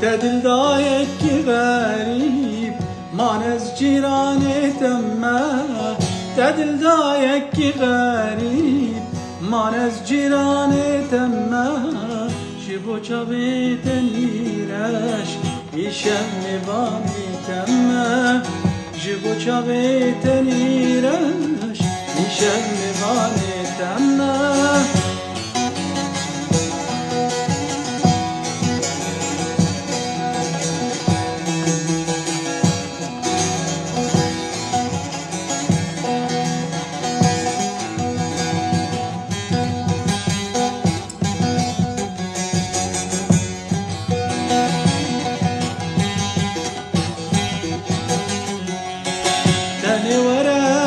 تدل دايك غريب ما نز جيراني تما تدل دايك غريب ما نز جيراني تما شبو چاوی تنیرش ایشم بانی تما شبو چاوی تنیرش ایشم بانی تما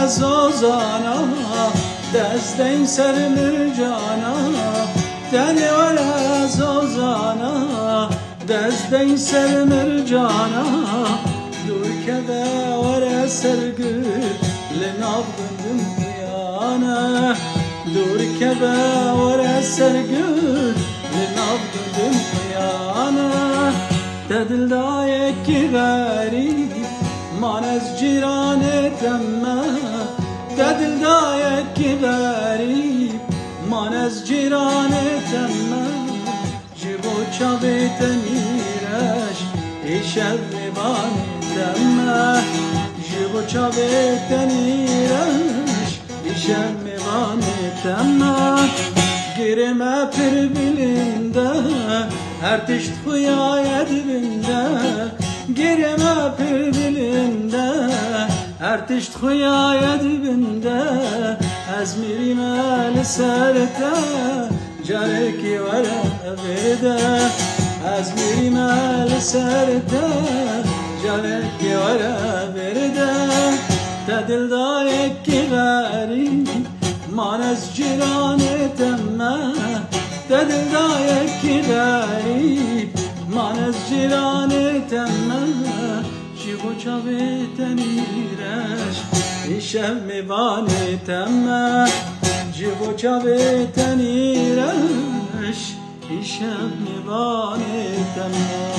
زوزانا دستین سر مرجانا دنی ولا زوزانا دستین سر مرجانا دور کده ولا سرگل لنابدن قیانا دور کده ولا سرگل لنابدن قیانا تدل دایک غریب من از جیران تما تدل دایک غریب من از جیران تما جبو چاوی تنیرش ایشب بانی تما جبو چاوی تنیرش ایشب بانی تما گرمه پر بلنده هر تشت خویای دبنده گرمه پر بلنده هر تشت خویای دبنده از میریم لسرته جارکی ورا برده از میریم لسرته جارکی ورا برده تدل دایک غریب من از جیران تما تدل دایک غریب من از جیران تما جیبو چاوی تنیرش ایشم میبانی تما جیبو چاوی تنیرش ایشم میبانی تما